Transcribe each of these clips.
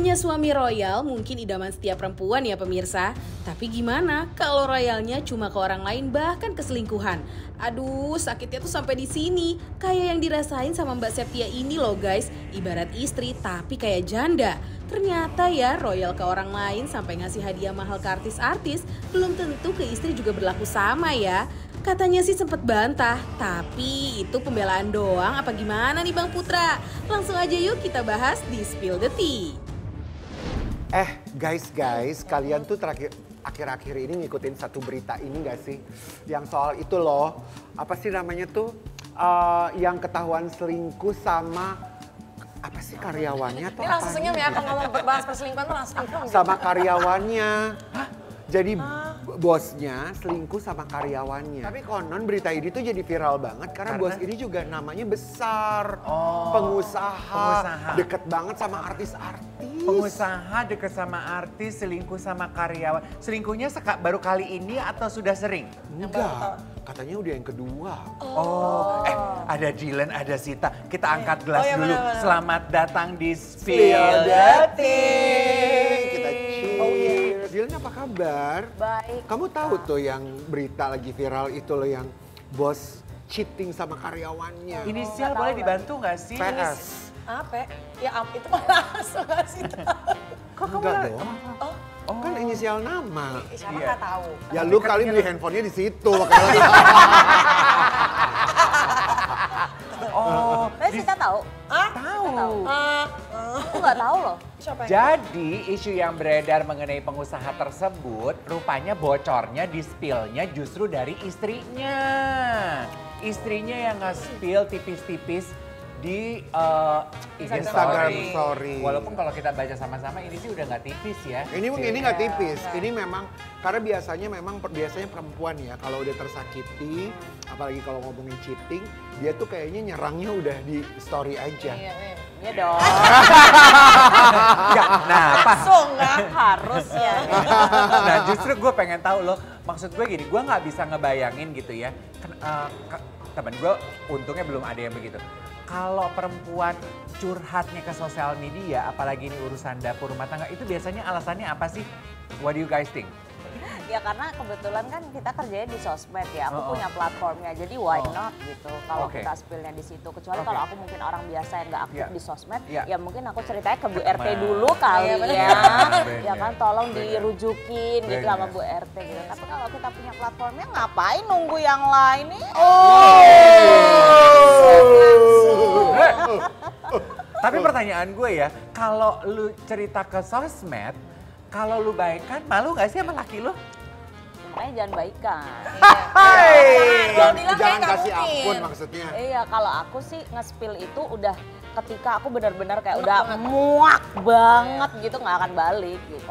Punya suami royal mungkin idaman setiap perempuan ya pemirsa. Tapi gimana kalau royalnya cuma ke orang lain bahkan keselingkuhan? Aduh, sakitnya tuh sampai di sini. Kayak yang dirasain sama Mbak Septia ini loh guys. Ibarat istri tapi kayak janda. Ternyata ya royal ke orang lain sampai ngasih hadiah mahal ke artis-artis, belum tentu ke istri juga berlaku sama ya. Katanya sih sempet bantah, tapi itu pembelaan doang apa gimana nih Bang Putra? Langsung aja yuk kita bahas di Spill the Tea. Guys, kalian tuh akhir-akhir ini ngikutin satu berita ini gak sih? Yang soal itu loh, apa sih namanya tuh? Yang ketahuan selingkuh sama, apa sih karyawannya tuh? Ini langsung senyum ya, kalau ngomong bahas perselingkuhan tuh langsung senyum. Sama karyawannya. Jadi bosnya selingkuh sama karyawannya. Tapi konon berita ini tuh jadi viral banget karena bos ini juga namanya besar. Pengusaha. Deket banget sama artis-artis. Pengusaha deket sama artis, selingkuh sama karyawan. Selingkuhnya baru kali ini atau sudah sering? Enggak, katanya udah yang kedua. Ada Dylan, ada Sita. Kita angkat gelas iya, dulu. bener-bener. Selamat datang di Spill the Tea. Kita cheers. Dylan apa kabar? Baik. Kamu tahu tuh yang berita lagi viral itu loh yang bos cheating sama karyawannya. Inisial boleh dibantu nggak sih? PS. Apa? Ya itu malah langsung ngasih tahu. Enggak dong. Kan inisial nama. Siapa nggak tahu? Ya lu kali beli handphonenya di situ makanya. Tapi kita tahu. Tahu. Aku nggak tahu loh. Siapa yang Jadi isu yang beredar mengenai pengusaha tersebut rupanya bocornya di-spill-nya justru dari istrinya. Istrinya yang nge-spill tipis-tipis di Instagram story. Walaupun kalau kita baca sama-sama ini sih udah nggak tipis ya. Ini nggak tipis. Ini memang karena biasanya perempuan ya kalau udah tersakiti, apalagi kalau ngomongin cheating, dia tuh kayaknya nyerangnya udah di story aja. Iya dong. Nah, langsung nggak? Harus ya. Nah justru gue pengen tahu loh, maksud gue gini, gue nggak bisa ngebayangin gitu ya. Temen gue untungnya belum ada yang begitu. Kalau perempuan curhatnya ke sosial media, apalagi ini urusan dapur rumah tangga, itu biasanya alasannya apa sih? What do you guys think? Ya karena kebetulan kan kita kerjanya di sosmed ya, aku punya platformnya, jadi why not gitu kalau kita spillnya di situ. Kecuali kalau aku mungkin orang biasa yang nggak aktif di sosmed, ya mungkin aku ceritanya ke Bu RT dulu kali ya. Ya kan tolong dirujukin gitu sama Bu RT gitu. Tapi kalau kita punya platformnya ngapain nunggu yang lain nih? Tapi pertanyaan gue ya, kalau lu cerita ke sosmed, kalau lu baikan, malu gak sih sama laki lu? Makanya jangan baikan. Jangan kasih ampun maksudnya. Iya, kalau aku sih nge-spill itu udah ketika aku benar-benar kayak udah muak banget gitu, nggak akan balik gitu.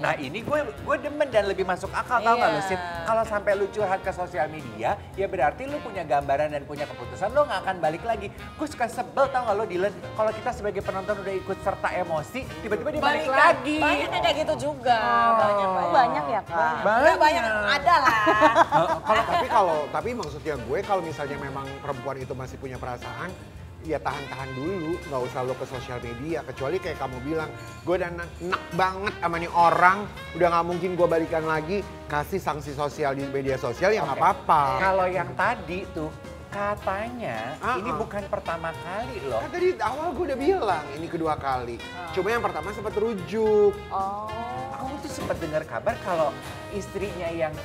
Nah ini gue demen dan lebih masuk akal tau gak lu Sid? Kalau sampai lu curhat ke sosial media, ya berarti lu punya gambaran dan punya keputusan, lu nggak akan balik lagi. Gue suka sebel tau gak lu Dylan, kalau kita sebagai penonton udah ikut serta emosi, tiba-tiba dia balik lagi. Banyak kayak gitu juga. Banyak ya Kak? Banyak, ada lah. Tapi maksudnya gue kalau misalnya memang perempuan itu masih punya perasaan, ya tahan-tahan dulu, nggak usah lo ke sosial media. Kecuali kayak kamu bilang, gue udah enak banget sama nih orang, udah nggak mungkin gue balikan lagi, kasih sanksi sosial di media sosial ya nggak apa-apa. Kalau yang tadi tuh, katanya ini bukan pertama kali loh. Kan tadi awal gue udah bilang, ini kedua kali. Cuma yang pertama sempat rujuk. Aku tuh sempat dengar kabar kalau istrinya yang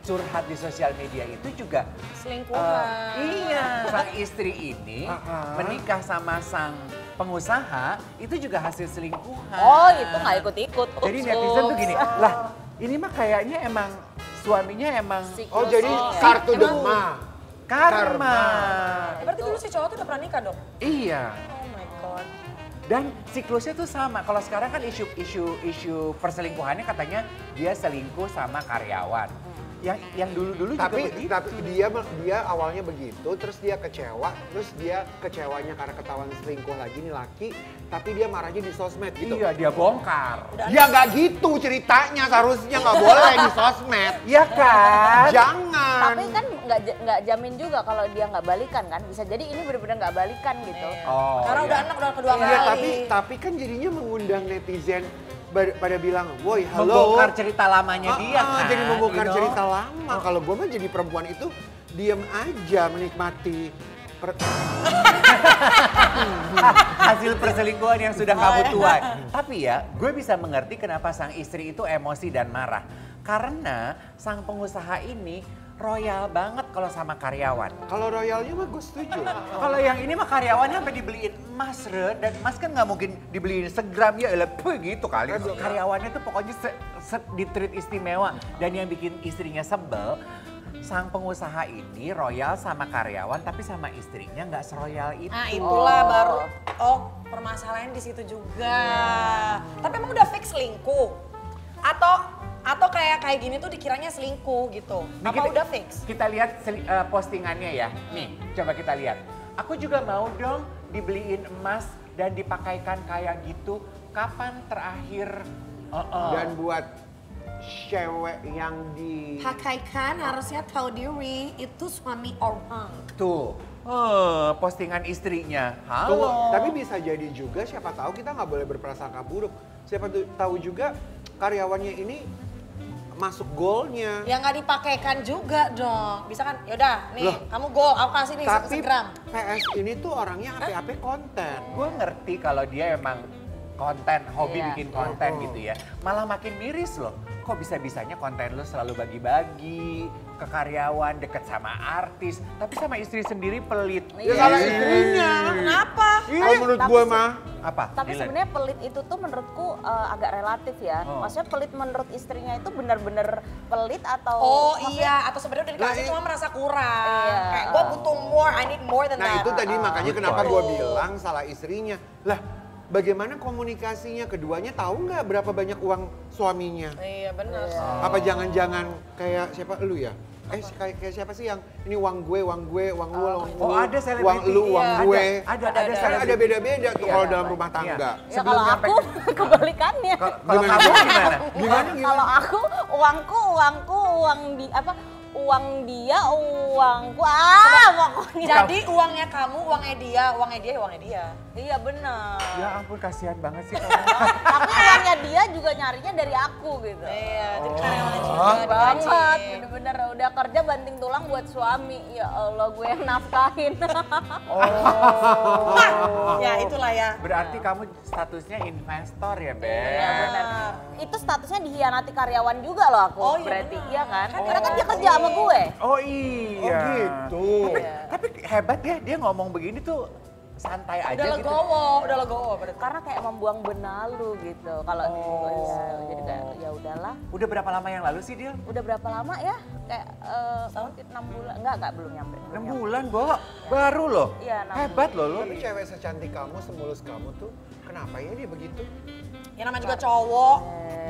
curhat di sosial media itu juga Selingkuhan. Iya, sang istri ini menikah sama sang pengusaha itu juga hasil selingkuhan. Itu nggak ikut-ikut. Jadi netizen tuh gini, lah ini mah kayaknya emang suaminya emang Jadi kartu demam. karma. Berarti dulu si cowok tuh udah pernah nikah dong? Iya. Oh my God. Dan siklusnya tuh sama. Kalau sekarang kan isu perselingkuhannya katanya dia selingkuh sama karyawan. Yang dulu-dulu juga begitu. Tapi dia awalnya begitu, terus dia kecewa, terus dia kecewanya karena ketahuan selingkuh lagi nih laki, tapi dia marahnya di sosmed gitu. Iya, dia bongkar. Ya nggak gitu ceritanya, seharusnya nggak boleh di sosmed. Iya kan? Jangan. Tapi kan nggak jamin juga kalau dia nggak balikan kan. Bisa jadi ini benar-benar nggak balikan gitu. Oh, Karena udah anak udah kedua Iya, kali. tapi kan jadinya mengundang netizen pada bilang, woi halo. Membongkar cerita lamanya dia kan. Jadi membongkar you know? cerita lama. Kalau gue mah jadi perempuan itu diem aja menikmati. Hasil perselingkuhan yang sudah kamu tuai. Tapi ya, gue bisa mengerti kenapa sang istri itu emosi dan marah. Karena sang pengusaha ini royal banget kalau sama karyawan. Kalau royalnya mah gue setuju. Kalau yang ini mah karyawannya sampai dibeliin emas, dan emas kan nggak mungkin dibeliin segram ya, gitu kali. Karyawannya tuh pokoknya di-treat istimewa. Dan yang bikin istrinya sebel, sang pengusaha ini royal sama karyawan, tapi sama istrinya nggak seroyal itu. Nah itulah baru, permasalahan di situ juga. Tapi emang udah fix selingkuh? Atau kayak gini tuh dikiranya selingkuh gitu? Apa udah fix? Kita lihat postingannya ya. Nih, coba kita lihat. Aku juga mau dong dibeliin emas dan dipakaikan kayak gitu. Kapan terakhir? Dan buat cewek yang Pakaikan harusnya tahu diri itu suami orang. Tuh, postingan istrinya. Halo. Tunggu, tapi bisa jadi juga siapa tahu kita nggak boleh berprasangka buruk. Siapa tahu juga karyawannya ini masuk golnya. Ya nggak dipakaikan juga dong. Bisa kan, yaudah nih Loh, kamu gol, aku kasih nih Tapi segram. PS ini tuh orangnya ape-ape konten. Gue ngerti kalau dia emang konten, hobi Iya. bikin konten gitu ya. Malah makin miris loh. Kok bisa-bisanya konten lo selalu bagi-bagi ke karyawan, deket sama artis. Tapi sama istri sendiri pelit. Ya salah istrinya. Kenapa? Kalau menurut Tapi gue sih- mah. Apa? Tapi Dylan? sebenarnya pelit itu tuh menurutku agak relatif ya. Maksudnya pelit menurut istrinya itu benar-benar pelit atau Oh maksudnya- iya, atau sebenarnya udah dikasih Nah, cuma merasa kurang. Iya. Kayak gue butuh more, I need more than Nah that. itu tadi makanya kenapa gue Betul. bilang salah istrinya. Lah bagaimana komunikasinya? Keduanya tahu nggak berapa banyak uang suaminya? Iya benar. Apa jangan-jangan kayak siapa lu ya? Kayak siapa sih yang ini uang gue, uang lu, uang lu. Oh, ada uang selebriti. lu, uang Iya. gue. Ada Kan ada selebriti. beda-beda tuh Iya. kalau dalam rumah tangga. Ya Sebelum kalau nyampe aku kebalikannya. Kalau kamu gimana? Gimana? Kalau aku uangku uang di apa? Uang dia, uangku pokoknya. Jadi uangnya kamu, uangnya dia, uangnya dia, uangnya dia. Iya benar. Ya ampun, kasihan banget sih kamu. Tapi uangnya dia juga nyarinya dari aku gitu. Iya, jadi karyawannya juga Banget, digaji. bener-bener udah kerja banting tulang buat suami. Ya Allah, gue yang nafkahin. Ya itulah ya. Berarti kamu statusnya investor ya, Beb? Iya benar. Itu statusnya dihianati karyawan juga loh aku. Oh, iya berarti benar. iya kan? Kan Karena kan dia iya. kerja sama gue. Oh iya. Oh gitu. Tapi hebat ya, dia ngomong begini tuh santai aja Udah gitu. udah legowo berarti. Karena kayak membuang benalu gitu. Kalau ya, jadi kayak ya udahlah. Udah berapa lama yang lalu sih dia? Udah berapa lama ya? Kayak mungkin 6 bulan. Enggak belum nyampe. 6 bulan, Bo. Baru loh. Iya, 6 Hebat loh lo. Tapi cewek secantik kamu, semulus kamu tuh kenapa ya dia begitu? Ya namanya juga cowok.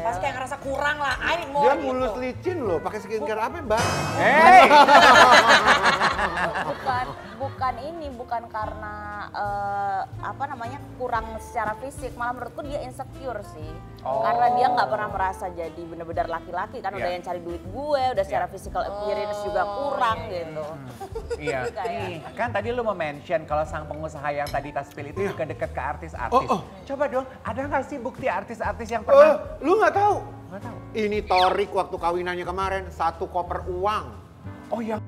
Pasti kayak ngerasa kurang lah. I need more Dia gitu. mulus licin loh, pakai skincare apa Mbak? Hey. bukan karena apa namanya kurang secara fisik, malah menurutku dia insecure sih. Karena dia nggak pernah merasa jadi benar-benar laki-laki kan, udah Iya. yang cari duit gue, udah secara physical appearance juga kurang gitu. Iya. Kayak- Nih, kan tadi lu mau mention kalau sang pengusaha yang tadi tas spill itu juga deket ke artis-artis. Coba dong, ada nggak sih bukti artis-artis yang pernah? Lu nggak tahu? Nggak tahu. Ini Torik waktu kawinannya kemarin, 1 koper uang. Oh yang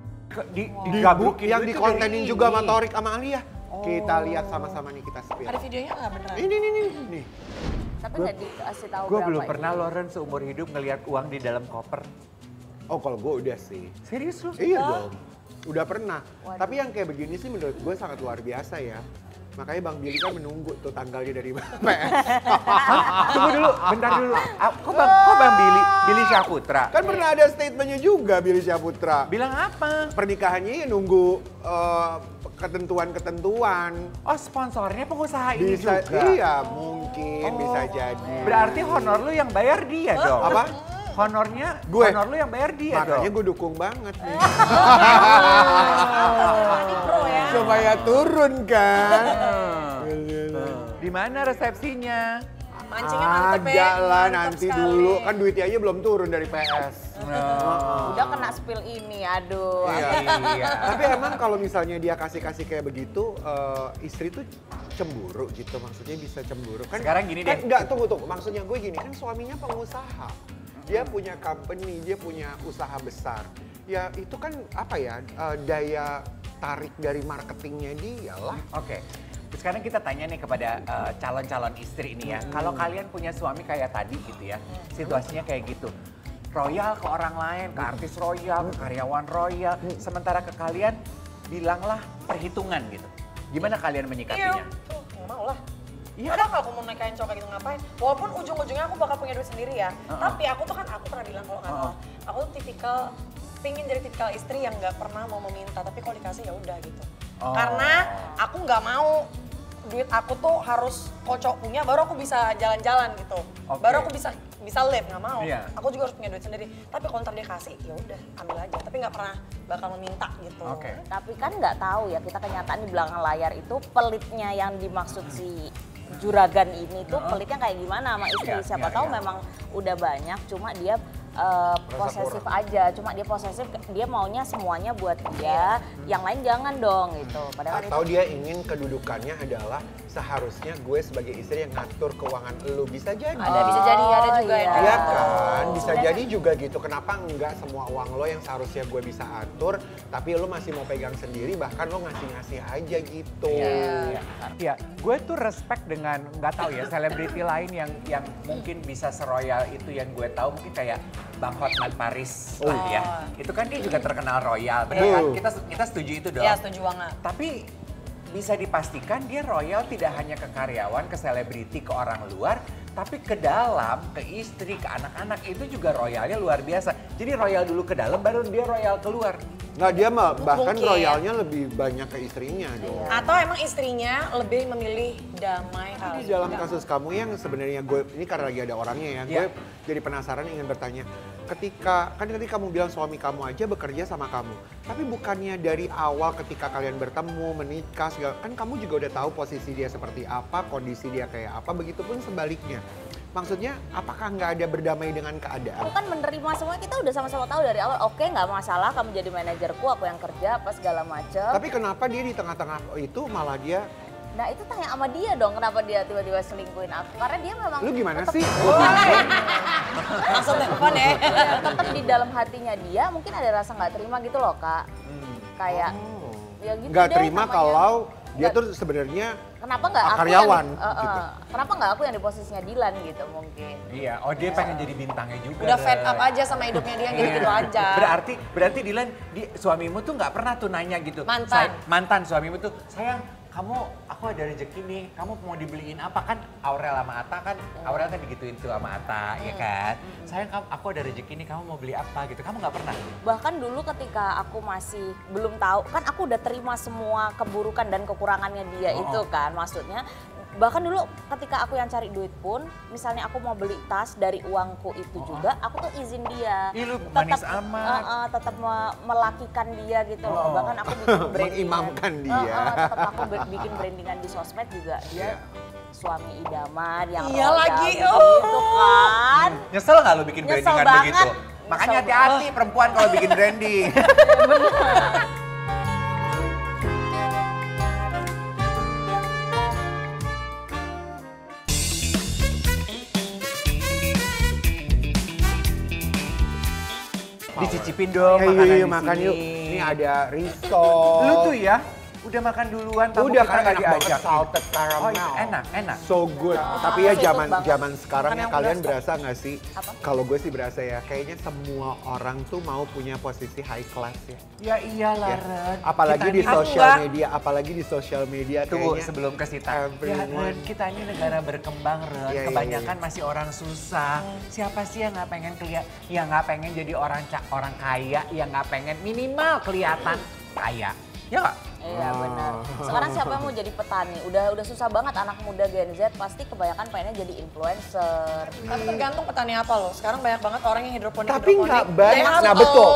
digabrukin Yang itu dikontenin dari juga sama ini. Torik sama Alia. Kita lihat sama-sama nih, kita spill. Ada videonya nggak beneran? Ini nih. Tapi nggak dikasih tahu Gue berapa belum ini. pernah Loren seumur hidup ngelihat uang di dalam koper. Oh kalau gue udah sih. Serius lu? Iya dong. Udah pernah. Waduh. Tapi yang kayak begini sih menurut gue sangat luar biasa ya. Makanya Bang Billy kan menunggu tuh tanggalnya dari PS. Tunggu dulu, bentar dulu. Kok Bang Billy Syahputra? Kan pernah ada statementnya juga Billy Syahputra. Bilang apa? Pernikahannya ya nunggu ketentuan-ketentuan. Oh sponsornya pengusaha ini Bisa, juga? iya mungkin bisa jadi. Berarti honor lu yang bayar dia dong? Apa? Honornya, Gue. honor lu yang bayar dia dong. Makanya gue dukung banget nih. Ini pro ya. Supaya turun kan. Di mana resepsinya? Mancingnya mantep ya. Ada lah Mantep nanti sekali. dulu, kan duitnya aja belum turun dari PS. Udah kena spill ini, aduh. Iya. Tapi emang kalau misalnya dia kasih-kasih kayak begitu, istri tuh cemburu gitu, maksudnya bisa cemburu. Kan, Sekarang gini kan, deh. Enggak, tunggu. Maksudnya gue gini, kan suaminya pengusaha. Dia punya company, dia punya usaha besar. Ya itu kan apa ya, daya tarik dari marketingnya dia lah. Oke. Sekarang kita tanya nih kepada calon-calon istri ini ya. Kalau kalian punya suami kayak tadi gitu ya, situasinya kayak gitu. Royal ke orang lain, ke artis royal, ke karyawan royal. Sementara ke kalian, bilanglah perhitungan gitu. Gimana kalian menyikapinya? Tuh, nggak mau lah. Iya Ada nggak aku mau nikahin cowok kayak gitu ngapain? Walaupun ujung-ujungnya aku bakal punya duit sendiri ya. Tapi aku tuh kan, aku pernah bilang kalau nggak salah. Aku tuh pingin jadi tipikal istri yang nggak pernah mau meminta. Tapi kalau dikasih ya udah gitu. Karena aku nggak mau duit aku tuh harus kocok punya, baru aku bisa jalan-jalan gitu. Oke. Baru aku bisa live, nggak mau. Iya. Aku juga harus punya duit sendiri. Tapi kalau ntar dia kasih, ya udah ambil aja. Tapi nggak pernah bakal meminta gitu. Oke. Tapi kan nggak tahu ya, kita kenyataan di belakang layar itu pelitnya yang dimaksud si juragan ini tuh pelitnya kayak gimana sama istri. Iya, Siapa iya, tahu iya. memang udah banyak, cuma dia posesif aja. Cuma dia posesif, dia maunya semuanya buat dia, yang lain jangan dong gitu. Padahal Atau itu dia ingin kedudukannya adalah seharusnya gue sebagai istri yang ngatur keuangan lu. Bisa jadi. Bisa jadi, ada juga ya. Iya kan, bisa jadi juga gitu. Kenapa enggak semua uang lo yang seharusnya gue bisa atur, tapi lo masih mau pegang sendiri, bahkan lo ngasih-ngasih aja gitu. Iya, gue tuh respect dengan nggak tahu ya selebriti lain yang mungkin bisa seroyal itu yang gue tahu mungkin kayak Bang Hotman Paris lah ya. Itu kan dia juga terkenal royal, benar kan? Kita setuju itu dong. Iya, setuju banget. Tapi bisa dipastikan dia royal tidak hanya ke karyawan, ke selebriti, ke orang luar, tapi ke dalam, ke istri, ke anak-anak itu juga royalnya luar biasa. Jadi royal dulu ke dalam, baru dia royal keluar. Nggak, dia mah bahkan Mungkin. royalnya lebih banyak ke istrinya dong. Atau emang istrinya lebih memilih damai kali. Di dalam kasus kamu yang sebenarnya gue, ini karena lagi ada orangnya ya, gue Iya. jadi penasaran ingin bertanya. Ketika, kan tadi kamu bilang suami kamu aja bekerja sama kamu. Tapi bukannya dari awal ketika kalian bertemu, menikah, segala, kan kamu juga udah tahu posisi dia seperti apa, kondisi dia kayak apa, begitupun sebaliknya. Maksudnya apakah nggak ada berdamai dengan keadaan? aku kan menerima semua, kita udah sama-sama tahu dari awal. Oke, nggak masalah, kamu jadi manajerku, aku yang kerja, apa segala macem. Tapi kenapa dia di tengah-tengah itu malah dia, Nah itu tanya sama dia dong, kenapa dia tiba-tiba selingkuhin aku. Karena dia memang lu gimana tetep- sih? Langsung telepon ya. tetap di dalam hatinya dia mungkin ada rasa nggak terima gitu loh Kak. Kayak ya gitu Nggak deh terima namanya. kalau dia Nggak- tuh sebenarnya kenapa nggak aku karyawan, yang, gitu. kenapa nggak aku yang di posisinya Dilan gitu mungkin. Iya, oh dia pengen jadi bintangnya juga. Udah fed Ren. up aja sama hidupnya dia gitu-gitu aja. Berarti Dilan, suamimu tuh nggak pernah tuh nanya gitu. Mantan. Mantan suamimu tuh, sayang aku ada rezeki nih, kamu mau dibeliin apa? Kan Aurel sama Atta kan, Aurel kan digituin tuh sama Atta, ya kan? Sayang aku ada rezeki nih, kamu mau beli apa gitu, kamu nggak pernah? Bahkan dulu ketika aku masih belum tahu, kan aku udah terima semua keburukan dan kekurangannya dia itu kan maksudnya. Bahkan dulu ketika aku yang cari duit pun, misalnya aku mau beli tas dari uangku itu juga, aku tuh izin dia. Ih, lu manis amat. Tetap melakikan dia gitu loh. Bahkan aku bikin brandingan. Mengimamkan dia. Tetap aku bikin brandingan di sosmed juga. Dia suami idaman yang Iya royal lagi, gitu kan. Nyesel nggak lu bikin Nyesel brandingan banget. begitu? Makanya Nyesel hati-hati perempuan kalau bikin branding. Dicicipin dong makanan di makan sini. yuk. Ini ada risol. Lu tuh ya, udah makan duluan, tamu Udah kita kan nggak enak banget diajak. salted caramel. Oh iya, enak. So good. Tapi ya aku suka zaman banget. sekarang Makan ya yang kalian beras berasa nggak sih? Apa? Kalau gue sih berasa ya, kayaknya semua orang tuh mau punya posisi high class ya. Ya iyalah, Ya. Ren. Apalagi Kita di ini- sosial enggak. media, apalagi di sosial media Tunggu kayaknya. sebelum ke Sita. Ya everyone. Ren, kita ini negara berkembang Ren. Iya, iya, Kebanyakan iya. masih orang susah. Siapa sih yang nggak pengen yang nggak pengen jadi orang kaya, yang nggak pengen minimal kelihatan kaya. Ya nggak? Iya benar. Sekarang siapa yang mau jadi petani? Udah susah banget anak muda Gen Z pasti kebanyakan pengennya jadi influencer. Tapi tergantung petani apa loh. Sekarang banyak banget orang yang hidroponik. Tapi nggak banyak, nah betul.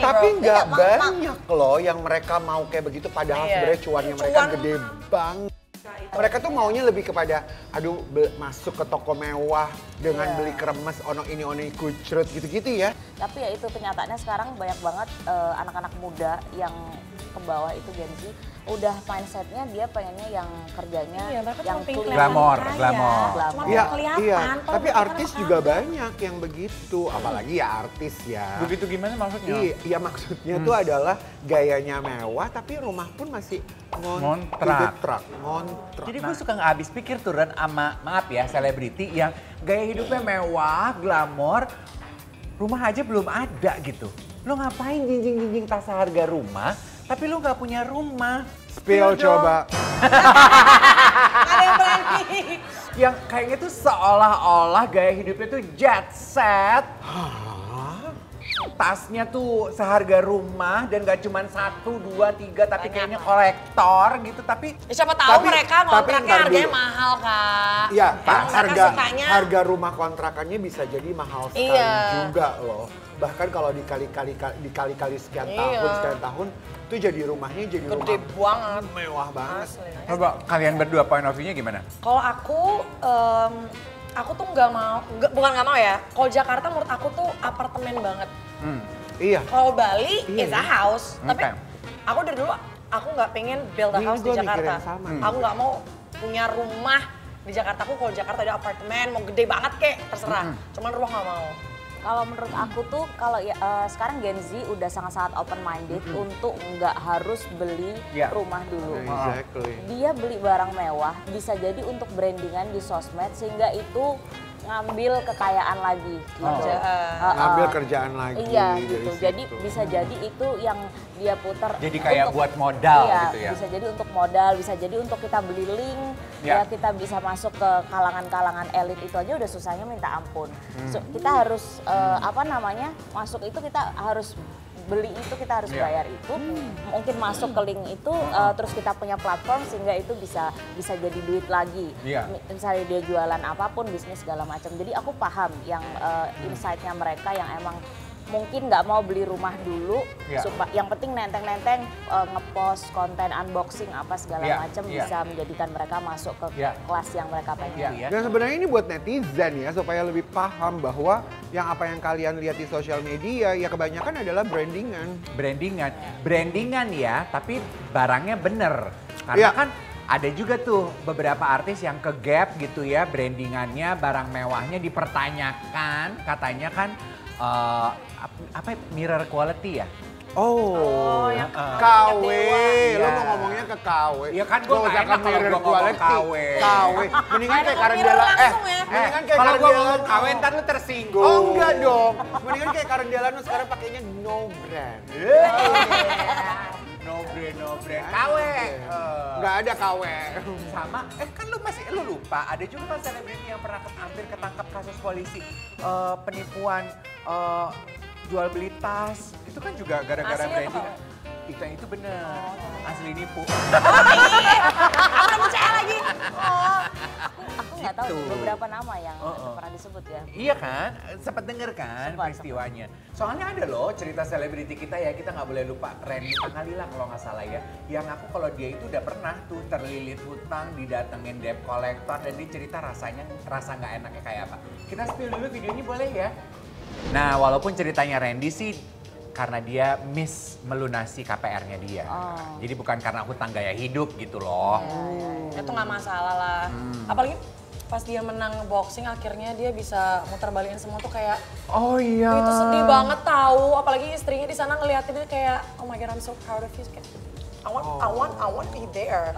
Tapi nggak Iya, banyak loh yang mereka mau kayak begitu. Padahal sebenarnya cuannya mereka gede banget. Mereka tuh maunya lebih kepada, aduh masuk ke toko mewah dengan beli kremes, ono ini kucrut gitu-gitu ya. Tapi ya itu kenyataannya sekarang banyak banget anak-anak muda yang ke bawah itu Gen Z udah mindsetnya dia pengennya yang kerjanya yang glamor. Iya. Tapi artis juga banyak yang begitu, apalagi ya artis ya. Begitu gimana maksudnya? Iya maksudnya tuh adalah gayanya mewah tapi rumah pun masih ngontrak. Jadi gue suka nggak habis pikir tuh Ren sama, maaf ya, selebriti yang gaya hidupnya mewah, glamor, rumah aja belum ada gitu. Lo ngapain jinjing-jinjing tas harga rumah, tapi lo nggak punya rumah? Spill coba. Ada yang berani. Yang kayaknya tuh seolah-olah gaya hidupnya tuh jet set. Tasnya tuh seharga rumah dan gak cuma 1, 2, 3 tapi kayaknya kolektor gitu tapi Ya, siapa tahu mereka ngontraknya harganya mahal Kak. Iya, harga rumah kontrakannya bisa jadi mahal sekali juga loh. Bahkan kalau dikali-kali sekian tahun itu jadi rumahnya jadi gede banget, mewah banget. Coba kalian berdua point of view-nya gimana? Kalau aku tuh bukan nggak mau ya. Kalau Jakarta menurut aku tuh apartemen banget. Iya. Kalau Bali is a house. Tapi aku dari dulu aku nggak pengen build a house di Jakarta. Aku nggak mau punya rumah di Jakarta. Aku kalau Jakarta ada apartemen mau gede banget kek terserah. Cuman rumah nggak mau. Kalau menurut aku tuh kalau sekarang Gen Z udah sangat-sangat open minded untuk nggak harus beli rumah dulu. Exactly. Dia beli barang mewah bisa jadi untuk brandingan di sosmed sehingga itu ngambil kekayaan lagi gitu. Ngambil kerjaan lagi. Iya gitu. Jadi bisa jadi itu yang dia putar. Jadi kayak buat modal gitu ya. Bisa jadi untuk modal, bisa jadi untuk kita beli link, ya kita bisa masuk ke kalangan-kalangan elit itu aja udah susahnya minta ampun. So, kita harus masuk itu kita harus beli itu, kita harus bayar itu, mungkin masuk ke link itu, terus kita punya platform sehingga itu bisa jadi duit lagi. Misalnya dia jualan apapun, bisnis segala macam. Jadi aku paham yang insight-nya mereka yang emang mungkin nggak mau beli rumah dulu, yang penting nenteng-nenteng ngepost konten unboxing apa segala macam bisa menjadikan mereka masuk ke kelas yang mereka pengen. Dan sebenarnya ini buat netizen ya supaya lebih paham bahwa yang apa yang kalian lihat di sosial media ya kebanyakan adalah brandingan ya, tapi barangnya bener karena kan ada juga tuh beberapa artis yang ke gap gitu ya, brandingannya, barang mewahnya dipertanyakan, katanya kan mirror quality ya? Yang KW, lo mau ngomongnya ke KW. Ya kan gue gak enak kalau gue ngomong KW. Mendingan kayak Karendela, mendingan kayak kalau gue Karendela. ngomong KW ntar lu tersinggung. Oh enggak dong, mendingan kayak Karendela nu sekarang pakainya no brand. No brand, KW. Nggak ada KW. Sama, kan lu lupa, ada juga kan selebriti yang pernah hampir ketangkap kasus polisi penipuan jual beli tas. Itu kan juga gara-gara branding. Itu bener, asli nipu. Aku udah percaya lagi. Aku nggak tahu beberapa nama yang pernah disebut ya. Iya kan, sempat denger kan peristiwanya. Soalnya ada loh cerita selebriti kita ya, kita nggak boleh lupa. Randy Pangalila kalau nggak salah ya. Yang aku kalau dia itu udah pernah tuh terlilit hutang, didatengin debt collector dan dia cerita rasa nggak enaknya kayak apa. Kita spill dulu videonya boleh ya? Nah walaupun ceritanya Randy sih karena dia melunasi KPR-nya dia. Jadi bukan karena hutang gaya hidup gitu loh. Itu nggak masalah lah. Apalagi pas dia menang boxing akhirnya dia bisa muter balikin semua tuh kayak itu sedih banget tahu. Apalagi istrinya di sana ngeliatin dia kayak oh my god I'm so proud of you. Kayak, I want be there.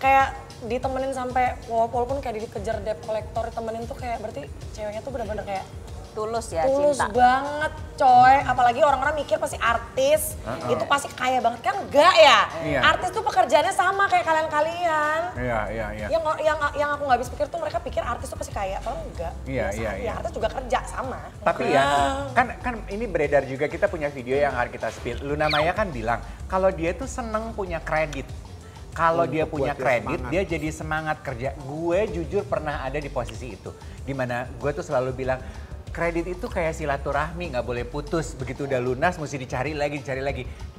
Kayak ditemenin sampai walaupun kayak dikejar debt collector temenin tuh kayak berarti ceweknya tuh bener-bener kayak tulus ya tulus cinta. banget coy, apalagi orang-orang mikir pasti artis itu pasti kaya banget, kan enggak ya? Iya. Artis tuh pekerjaannya sama kayak kalian-kalian. Iya. Yang aku nggak habis pikir tuh mereka pikir artis tuh pasti kaya, padahal enggak. Iya. Artis juga kerja sama. Tapi ya, kan ini beredar juga, kita punya video yang akan kita spill. Luna Maya kan bilang kalau dia tuh seneng punya kredit. Kalau dia punya kredit, dia jadi semangat kerja. Gue jujur pernah ada di posisi itu. Dimana gue tuh selalu bilang, kredit itu kayak silaturahmi, nggak boleh putus. Begitu udah lunas, mesti dicari lagi.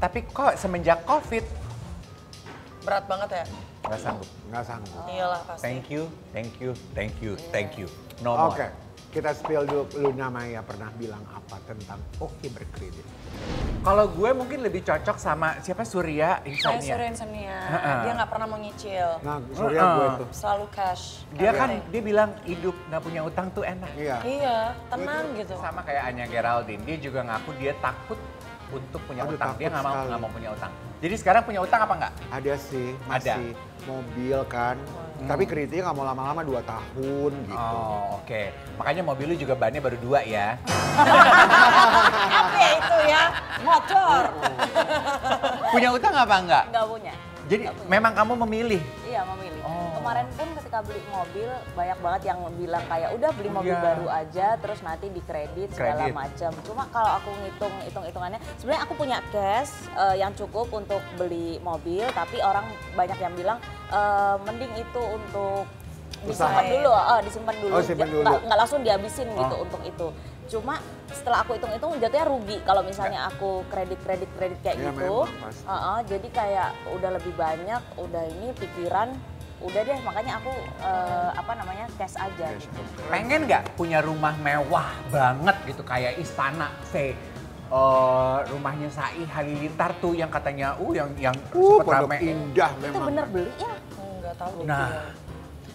Tapi kok semenjak COVID, Berat banget ya? nggak sanggup. Nggak sanggup. Iyalah pasti. Thank you. No more. Oke, kita spill dulu. Luna Maya pernah bilang apa tentang oke berkredit? Kalau gue mungkin lebih cocok sama siapa, Surya Kayak Insomnia. Surya Insomnia, dia nggak pernah mau nyicil. Nah, Surya gue tuh. Selalu cash. Dia kan, dia bilang hidup nggak punya utang tuh enak. Iya, tenang gitu. Sama kayak Anya Geraldine, dia juga ngaku dia takut untuk punya utang. Dia nggak mau punya utang. Jadi sekarang punya utang apa nggak? Ada sih, masih mobil kan. Tapi kreditnya nggak mau lama-lama 2 tahun gitu. Oh oke. Makanya mobil lu juga bannya baru 2 ya. Apa ya itu ya? Motor. Punya utang apa enggak? Nggak punya. Jadi memang kamu memilih? Iya memilih. Oh. Kemarin pun ketika beli mobil banyak banget yang bilang kayak udah beli mobil baru aja terus nanti dikredit segala macam. Cuma kalau aku hitung-hitungannya sebenarnya aku punya cash yang cukup untuk beli mobil, tapi orang banyak yang bilang mending itu untuk disimpan dulu, nggak langsung dihabisin gitu untuk itu. Cuma setelah aku hitung-hitung jatuhnya rugi kalau misalnya aku kredit kayak Ya, gitu. memang, Jadi kayak udah lebih banyak, udah ini pikiran, udah deh makanya aku cash aja. Gitu. Pengen nggak punya rumah mewah banget gitu kayak istana, rumahnya Sai Halilintar tuh yang katanya yang sempet Pondok rame. Indah Itu memang. bener beli ya? Enggak tahu. Nah,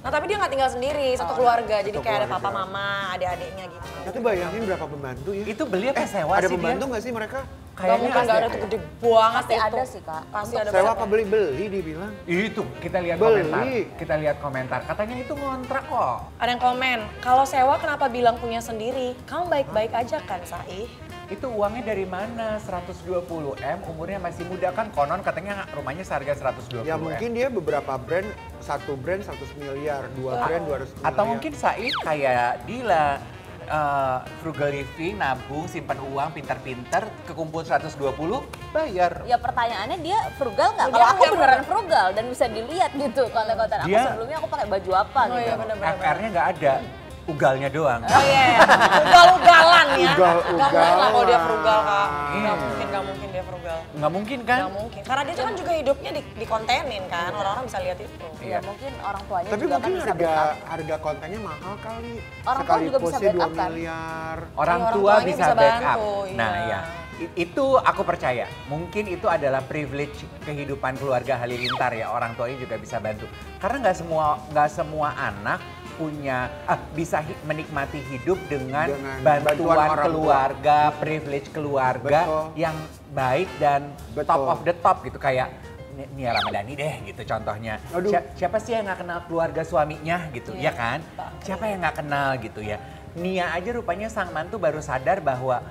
Nah tapi dia nggak tinggal sendiri, satu keluarga. Jadi kayak ada papa, mama, adik-adiknya gitu. Itu bayangin berapa pembantu ya? itu beli apa sewa Ada sih pembantu dia? nggak sih mereka? Gak mungkin nggak ada tuh gede banget Pasti itu. ada sih Kak. Pasti ada Sewa banget. apa beli-beli dibilang? Itu kita lihat Beli. komentar. Kita lihat komentar. Katanya itu ngontrak kok. Ada yang komen, kalau sewa kenapa bilang punya sendiri? Kamu baik-baik aja kan, Sai? Itu uangnya dari mana? 120M, umurnya masih muda kan, konon katanya rumahnya seharga 120M. Ya mungkin dia beberapa brand, satu brand 100 miliar, 2 brand 200 miliar. Atau mungkin Sai kayak Dila, frugal living, nabung, simpan uang, pintar-pintar, kekumpul 120, bayar. Ya pertanyaannya dia frugal nggak? Dia Kalau aku nggak beneran frugal dan bisa dilihat gitu konten-konten aku sebelumnya aku pakai baju apa Oh gitu. iya bener-bener. FR-nya nggak ada, ugalnya doang. Oh iya, ugal-ugalan ya. Ugal-ugalan. Gak mungkin lah kalau dia frugal, Kak. Iya. Gak mungkin dia frugal. Nggak mungkin kan? Gak mungkin. Karena dia tuh kan juga hidupnya dikontenin kan, orang-orang bisa lihat itu. Ya mungkin orang tuanya Tapi juga kan mungkin bisa backup. harga kontennya mahal kali. Orang tua Sekali juga bisa postnya 2 backup kan? miliar. Orang Iya, orang tua tuanya bisa bisa backup. bantu, Nah iya. ya, itu aku percaya. Mungkin itu adalah privilege kehidupan keluarga Halilintar ya. Orang tuanya juga bisa bantu. Karena nggak semua anak punya bisa menikmati hidup dengan bantuan bantuan orang tua. keluarga, privilege keluarga yang baik dan top of the top gitu kayak Nia Ramadhani deh gitu contohnya. Siapa sih yang nggak kenal keluarga suaminya gitu ya kan? Siapa yang nggak kenal gitu ya? Nia aja rupanya sang mantu baru sadar bahwa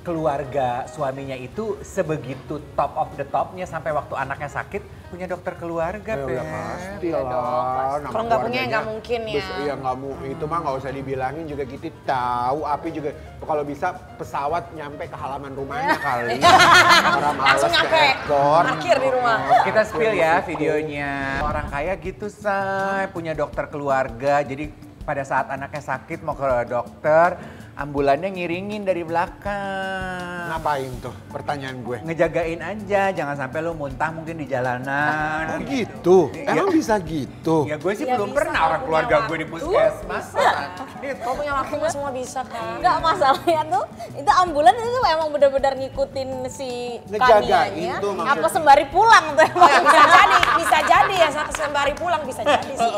keluarga suaminya itu sebegitu top of the topnya sampai waktu anaknya sakit punya dokter keluarga. Ya pasti Iya dong, lah. pasti. Nama Kalau nggak punya keluarganya nggak mungkin ya. Iya nggak mungkin. Itu mah nggak usah dibilangin juga kita tahu. Api juga kalau bisa pesawat nyampe ke halaman rumahnya kali. Orang males Langsung ke nyampe. airport. Parkir di rumah. Kita spill ya videonya. Orang kaya gitu say, punya dokter keluarga. Jadi pada saat anaknya sakit mau ke dokter, ambulannya ngiringin dari belakang. Ngapain tuh? Pertanyaan gue. Ngejagain aja, jangan sampai lu muntah mungkin di jalanan. Oh gitu? Emang bisa gitu? Ya gue sih Ya belum bisa, pernah kalau orang punya keluarga gue di waktu. puskesmas. Gitu. Kalau punya waktu mah semua bisa kan. Enggak masalahnya tuh, itu ambulan itu emang benar-benar ngikutin si Ngejagain kanianya. tuh maksudnya. Apa sembari pulang tuh Oh, emang. bisa jadi ya saat sembari pulang bisa jadi sih.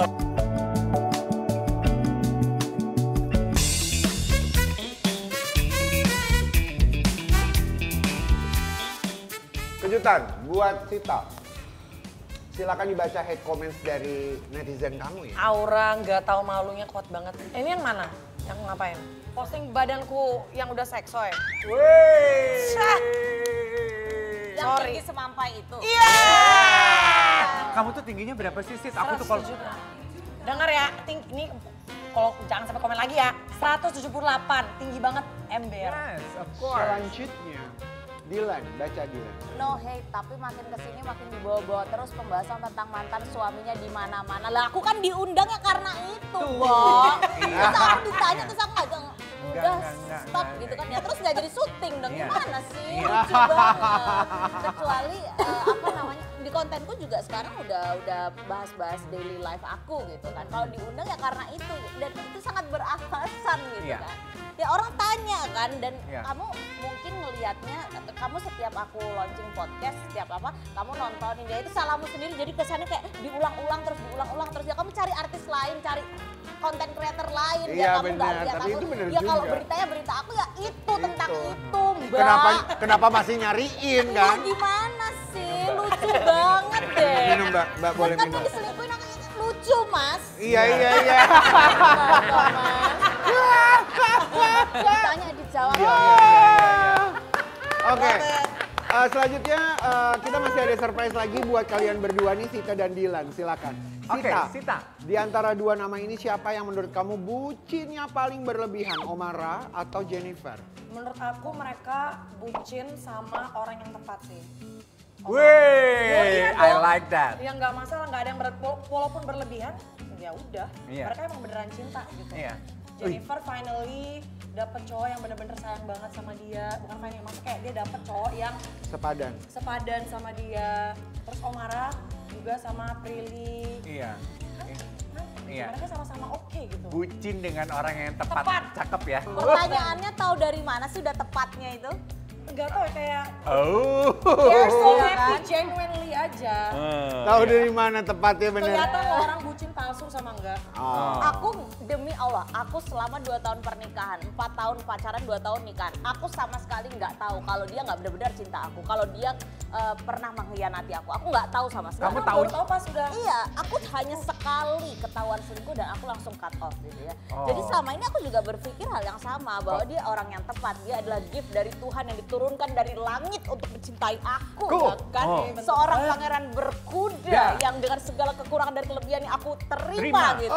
Kejutan buat Sita. Silakan dibaca hate comments dari netizen kamu ya. Aura nggak tahu malunya kuat banget. Ini yang mana? Yang ngapain? Posting badanku yang udah seksoy. Yang tinggi semampai itu. Iya. Kamu tuh tingginya berapa sih, Sis? Aku tuh kalau... Dengar ya, ini kalau jangan sampai komen lagi ya. 178, tinggi banget, ember. Yes, of course. Selanjutnya, Dilan, baca Dilan. No hate, tapi makin kesini makin dibawa-bawa terus pembahasan tentang mantan suaminya di mana-mana. Lah aku kan diundang ya karena itu, Bo. Terus aku ditanya terus aku udah stop gitu kan ya. Terus nggak jadi syuting dong, gimana sih? Lucu banget. Kecuali apa namanya, di kontenku juga sekarang udah bahas-bahas daily life aku gitu kan. Kalau diundang ya karena itu, dan itu sangat beralasan gitu kan. Ya orang tanya kan, dan kamu mungkin ngelihatnya, kamu setiap aku launching podcast, setiap apa, kamu nontonin ya itu salahmu sendiri, jadi kesannya kayak diulang-ulang terus ya kamu cari artis lain, cari konten creator lain, ya kamu nggak lihat aku. Ya kalau beritanya berita aku ya itu tentang itu, Mbak. Kenapa masih nyariin kan? Gimana sih, lucu banget deh. Minum Mbak boleh minum. Kamu diselingkuhin aku lucu Mas. Iya. Ditanya dijawab. Oke. Selanjutnya kita masih ada surprise lagi buat kalian berdua nih, Sita dan Dilan. Silakan. Sita. Di antara dua nama ini siapa yang menurut kamu bucinnya paling berlebihan? Omara atau Jennifer? Menurut aku mereka bucin sama orang yang tepat sih. Wih, I like that. Ya nggak masalah, nggak ada yang walaupun berlebihan, ya udah. Mereka emang beneran cinta gitu. Jennifer finally dapet cowok yang bener-bener sayang banget sama dia. Bukan finally, maksudnya kayak dia dapet cowok yang sepadan sama dia. Terus Omara juga sama Prilly. Iya. Mereka sama-sama oke gitu. Bucin dengan orang yang tepat. Cakep ya. Pertanyaannya tahu dari mana sih udah tepatnya itu? Enggak tahu ya, kayak they're so happy genuinely aja. Tahu dari mana tepatnya bener? Kelihatan orang bucin palsu sama enggak. Aku demi Allah, aku selama 2 tahun pernikahan, 4 tahun pacaran, 2 tahun nikahan, aku sama sekali nggak tahu kalau dia nggak benar-benar cinta aku, kalau dia pernah mengkhianati aku nggak tahu sama sekali. Kamu tahu pas udah? Iya, aku hanya sekali ketahuan selingkuh dan aku langsung cut off gitu ya. Jadi selama ini aku juga berpikir hal yang sama, bahwa dia orang yang tepat, dia adalah gift dari Tuhan yang diturunkan dari langit untuk mencintai aku, ya kan? Seorang pangeran berkuda yang dengan segala kekurangan dan kelebihan yang aku terima. Gitu.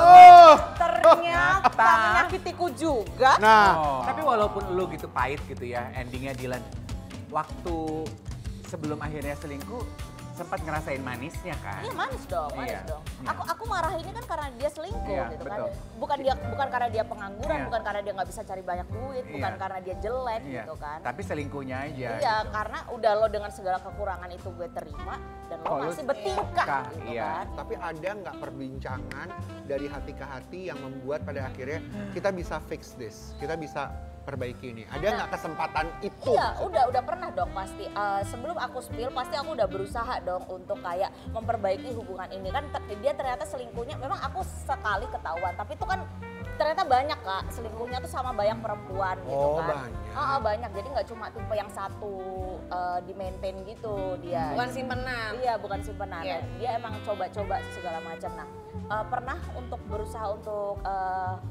Ternyata menyakitiku juga. Tapi walaupun lu gitu pahit gitu ya, endingnya Dilan, waktu sebelum akhirnya selingkuh sempat ngerasain manisnya kan? Iya manis dong. Aku marah ini kan karena dia selingkuh gitu kan. Bukan karena dia pengangguran, bukan karena dia nggak bisa cari banyak duit, bukan karena dia jelek gitu kan. Tapi selingkuhnya aja. Iya, gitu. Karena udah lo dengan segala kekurangan itu gue terima dan lo masih bertingkah gitu kan. Tapi ada nggak perbincangan dari hati ke hati yang membuat pada akhirnya kita bisa fix this, kita bisa perbaiki ini. Ada nggak kesempatan itu? Iya, udah pernah dong pasti. Sebelum aku spill, pasti aku udah berusaha dong untuk kayak memperbaiki hubungan ini. Kan dia ternyata selingkuhnya, memang aku sekali ketahuan, tapi itu kan ternyata banyak Kak, selingkuhnya tuh sama banyak perempuan gitu kan. Banyak, jadi nggak cuma tipe yang satu di maintain gitu dia. Bukan simpenan. Iya, bukan simpenan. Dia emang coba-coba segala macam. Nah, pernah untuk berusaha untuk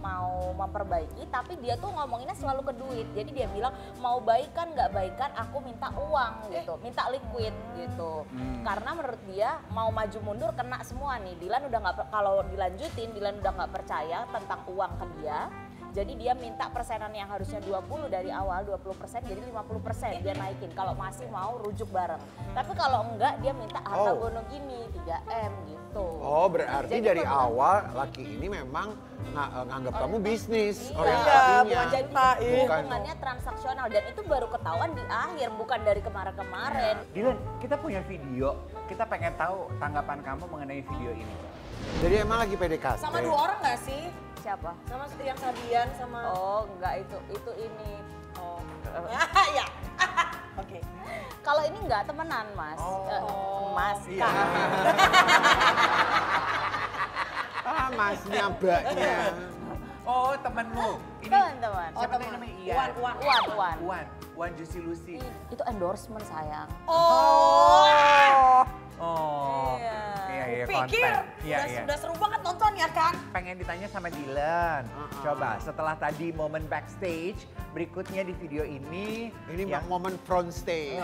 mau memperbaiki, tapi dia tuh ngomonginnya selalu ke duit. Jadi dia bilang mau baikan nggak baikan, aku minta uang gitu, minta liquid gitu. Karena menurut dia mau maju mundur kena semua nih. Dilan udah nggak, kalau dilanjutin Dilan udah nggak percaya tentang uang ke dia. Jadi dia minta persenan yang harusnya 20 dari awal, 20% jadi 50% dia naikin kalau masih mau rujuk bareng. Tapi kalau enggak dia minta harta gono gini 3M gitu. Oh berarti jadi dari awal laki ini memang nganggap kamu bisnis orientasinya. Bukan cintain. Hubungannya transaksional dan itu baru ketahuan di akhir, bukan dari kemarin-kemarin. Dilan, kita punya video, kita pengen tahu tanggapan kamu mengenai video ini. Jadi emang lagi PDKT? Sama 2 orang nggak sih? Siapa? Sama yang Sabian sama... Oh enggak, itu ini. Oh. Ya. Oke. Kalau ini enggak temenan Mas. Mas iya. Masnya mbaknya. Oh temanmu. Ini teman-teman. Siapa yang namanya Ian? Wan Juicy Lucy. Itu endorsement sayang. Oh. Iya, pikir udah seru banget nonton ya kan? Pengen ditanya sama Dylan. Coba setelah tadi momen backstage, berikutnya di video ini. Ini momen front stage.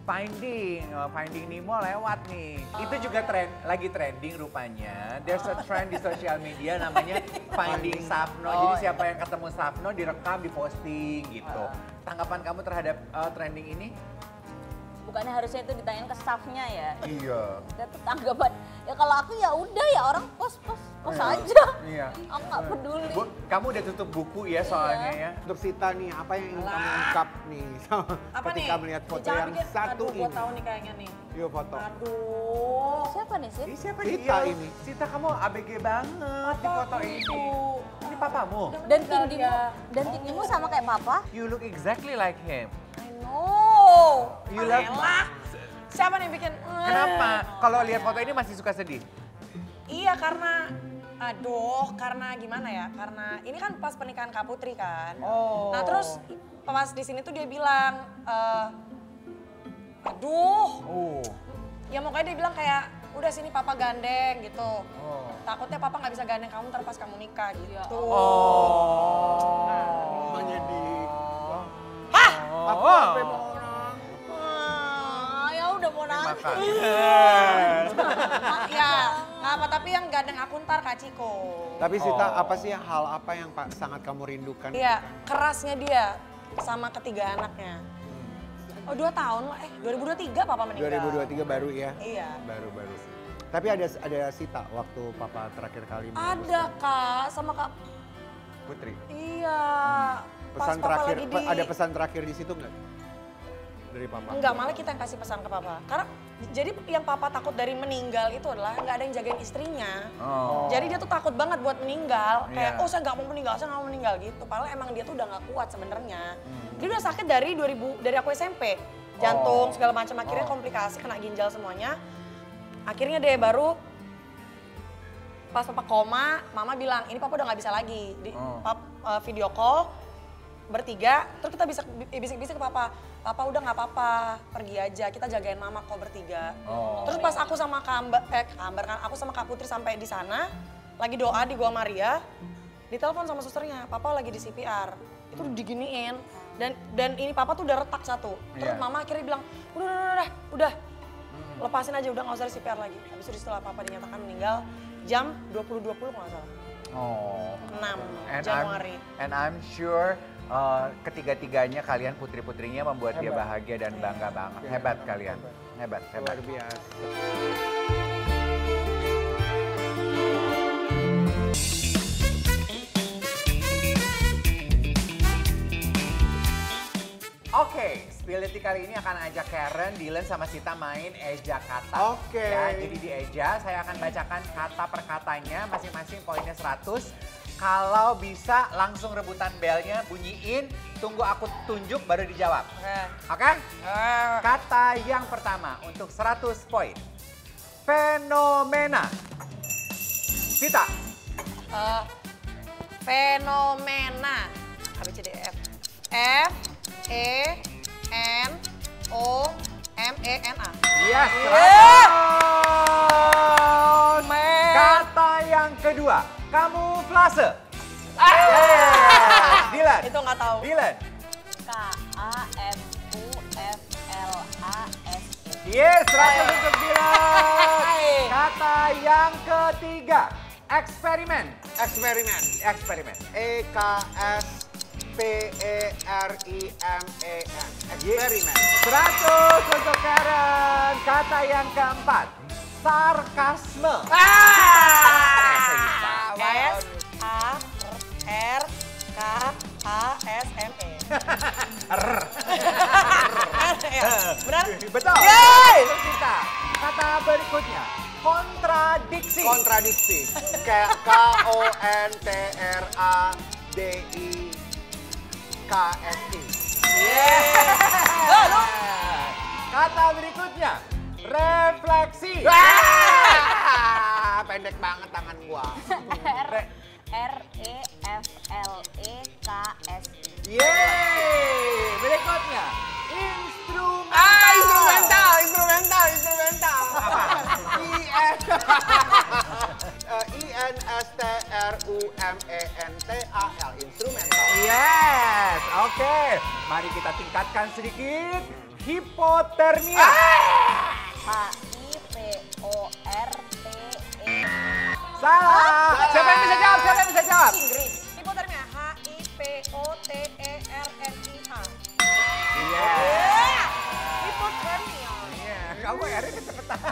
Finding Nemo lewat nih. Itu juga lagi trending rupanya. There's a trend di sosial media namanya Finding Safno. Jadi siapa yang ketemu Safno direkam, diposting gitu. Tanggapan kamu terhadap trending ini? Bukannya harusnya itu ditanyain ke staffnya ya? Iya. Itu tanggapan. Ya kalau aku ya udah ya orang post aja. Iya. Aku nggak peduli. Bu, kamu udah tutup buku ya soalnya ya. Untuk Sita nih, apa yang ingin kamu ungkap nih ketika melihat foto yang satu ini? Aduh, gue tahu nih kayaknya nih. Yuk foto. Aduh. Siapa nih sih? Ini siapa Sita dia? ini. Sita, kamu ABG banget di foto ini. Ini papamu? Dan tinggimu sama kayak papa? You look exactly like him. I know. You love Siapa nih bikin? Kenapa? Kalau lihat foto ini masih suka sedih? Iya karena gimana ya? Karena ini kan pas pernikahan Kak Putri kan. Oh. Nah terus pas di sini tuh dia bilang, aduh. Oh. Ya makanya dia bilang kayak, udah sini papa gandeng gitu. Oh. Takutnya papa nggak bisa gandeng kamu ntar pas kamu nikah gitu. Namanya di... Hah? Aku sampai mau Ya udah mau nangis. Ya, nggak apa tapi yang gandeng aku ntar Kak Ciko. Tapi Sita, apa sih hal apa yang sangat kamu rindukan? Iya, kerasnya dia sama ketiga anaknya. Oh 2 tahun lah, 2023 papa meninggal. 2023 baru ya? Iya. Baru. Tapi ada Sita waktu papa terakhir kali Ada Kak, sama Kak Putri. Iya. Pesan terakhir, ada pesan terakhir di situ nggak? Dari papa? Enggak, malah kita yang kasih pesan ke papa. Karena jadi yang papa takut dari meninggal itu adalah nggak ada yang jagain istrinya. Oh. Jadi dia tuh takut banget buat meninggal. Kayak, Iya. saya nggak mau meninggal gitu. Padahal emang dia tuh udah nggak kuat sebenarnya. Dia udah sakit dari aku SMP. Jantung, segala macam. Akhirnya komplikasi, kena ginjal semuanya. Akhirnya deh baru pas papa koma, mama bilang, ini papa udah nggak bisa lagi. Video call, bertiga, terus kita bisa bisik-bisik ke papa. Papa udah nggak apa-apa, pergi aja, kita jagain mama kok bertiga. Terus pas aku sama aku sama Kak Putri sampai di sana, lagi doa di Gua Maria, ditelepon sama susternya, papa lagi di CPR. Itu diginiin, dan ini papa tuh udah retak satu. Terus mama akhirnya bilang, udah, lepasin aja, udah nggak usah di CPR lagi. Habis itu setelah papa dinyatakan meninggal, jam 20.20 kalau nggak salah. 6 Januari. And I'm sure ketiga-tiganya kalian putri-putrinya membuat dia bahagia dan bangga banget. Hebat kalian. Hebat. Luar biasa. Oke, Spillity kali ini akan ajak Karen, Dylan, sama Sita main eja kata. Oke. Ya, jadi di eja saya akan bacakan kata per katanya, masing-masing poinnya 100. Kalau bisa langsung rebutan belnya, bunyiin, tunggu aku tunjuk baru dijawab. Oke? Kata yang pertama untuk 100 poin. Fenomena. Sita. Fenomena. ABCDF. F-E-N-O-M-E-N-A. Yes, kata yang kedua, kamuflase. Dylan. Itu nggak tahu. Dylan. Kamuflase. Yes, 100 untuk Dylan. Kata yang ketiga, eksperimen. Eksperimen. EKSPERIMEN. Eksperimen. 100 untuk Karen. Kata yang keempat, sarkasme. S-A-R-R-K-A-S-M-E. Benar? Betul. Untuk Sita. Kata berikutnya, kontradiksi. Kontradiksi. Kayak KONTRADIKSI. Kata berikutnya, refleksi. Pendek banget tangan gua. R-E-F-L-E-K-S-I. Yeay. Berikutnya, instrumental. Oke, mari kita tingkatkan sedikit. Hipotermia. HIPORTE. Salah. Siapa yang bisa jawab? Siapa yang bisa jawab? Inggris. Hipotermia. HIPOTERMIA. Iya. Hipotermia. Iya, kamu akhirnya kecepatan.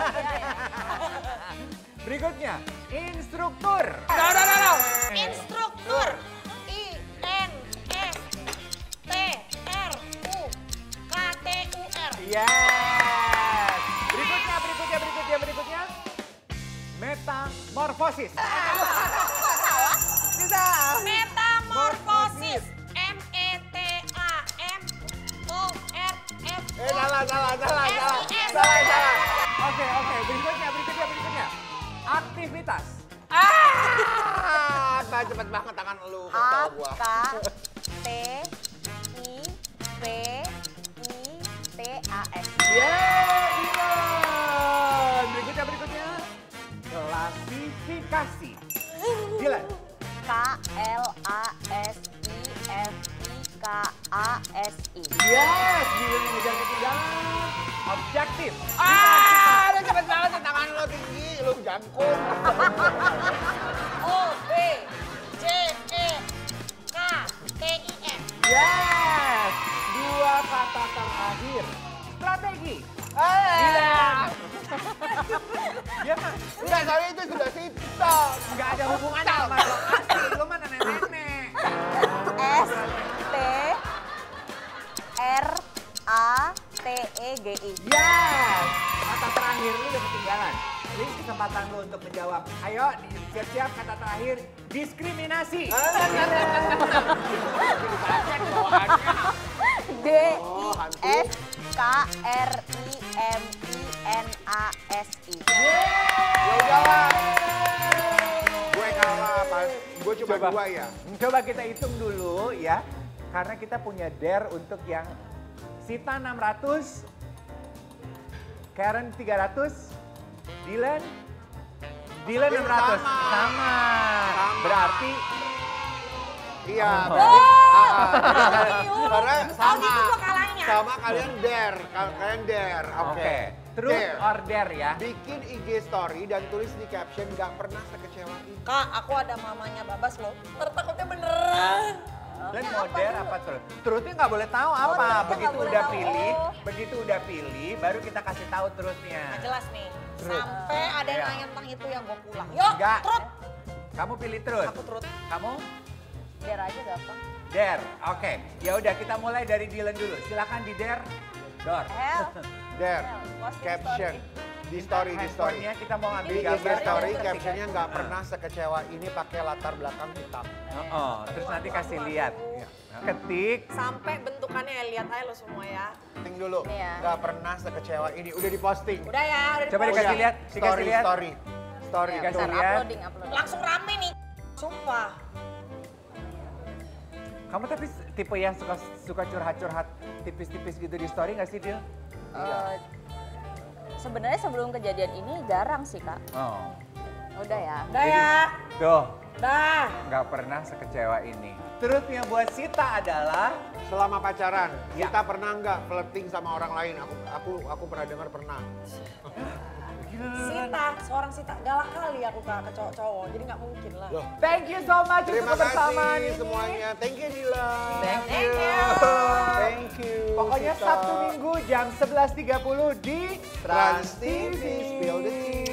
Berikutnya, instruktur. No. Instruktur. INSTRUKTUR. Yes. Berikutnya. Metamorfosis. Bisa. Metamorfosis. METAMORFOSIS. Salah. Oke. Berikutnya. Aktivitas. Apa cepet banget tangan lu kesel gua. AKTIVITAS. Dilan. Berikutnya. Klasifikasi. Dilan. KLASIFIKASI. Yes, Dilan mengejar ketinggalan. Objektif. Udah cepet banget nih, tangan lu tinggi, lu jangkung. OBJEKTIN. Yes, 2 kata terakhir. Strategi. Dilan. Dia mah Enggak, soalnya itu sudah sitok. nggak ada hubungannya sama lokasi. Lu mah nenek-nenek. STRATEGI. Yes, kata terakhir lu udah ketinggalan. Ini kesempatan lu untuk menjawab. Ayo, siap-siap kata terakhir. Diskriminasi. DISKRIMINASI. Ya udahlah. Gue kalah, Pak. Gue coba dua ya. Coba kita hitung dulu ya. Karena kita punya dare untuk yang Sita 600, Karen 300, Dilan 600. Sama. Berarti Iya, Oh. karena sama. gitu gua kalahnya. Sama kalian dare, kalian dare. Oke. Truth Dare. or dare ya. Bikin IG story dan tulis di caption gak pernah sekecewa ini. Kak, aku ada mamanya Babas loh. Tertakutnya beneran. Dan mau dare apa truth? Truthnya nggak boleh tahu apa. truthnya Begitu nggak boleh udah tahu. pilih, baru kita kasih tahu truthnya. Nah, jelas nih. Truth. Sampai ada yang Iya. nanya tentang itu yang gue pulang. Yuk, Enggak. Trut. Kamu pilih truth. Aku Trut. Kamu Biar aja gampang. dare. Oke. Ya udah kita mulai dari Dilan dulu. Silakan di dare. Dor. Hell. Dare. Posting Caption. Di story. Handphonenya kita mau ambil Di IG gambar. story Iya. captionnya nggak pernah sekecewa ini pakai latar belakang hitam. Oh, terus nanti kasih lihat. Ketik. Sampai bentukannya ya, lihat aja lo semua ya. Ting dulu. Ini ya. Nggak pernah sekecewa ini. Udah diposting. Udah ya, udah Coba di-post. dikasih Udah. lihat. Dikasih lihat. Story. Story. Ya, Kasih ntar lihat. uploading. Langsung rame nih. Sumpah. Kamu tapi tipe yang suka curhat-curhat tipis-tipis gitu di story nggak sih, Dil? Sebenarnya sebelum kejadian ini jarang sih, Kak. Oh. Udah ya. Udah ya. Tuh, Dah. nggak pernah sekecewa ini. Truthnya buat Sita adalah Selama pacaran, Ya. kita pernah nggak flirting sama orang lain? Aku pernah dengar pernah. Sita, seorang Sita. Galak kali aku Kak, ke cowok-cowok. Jadi nggak mungkin lah. Loh. thank you so much Terima untuk kebersamaan kasih ini. semuanya. Thank you Dila. Thank Thank you. Thank you. Pokoknya Sita. Sabtu Minggu jam 11.30 di Trans TV, spill the tea.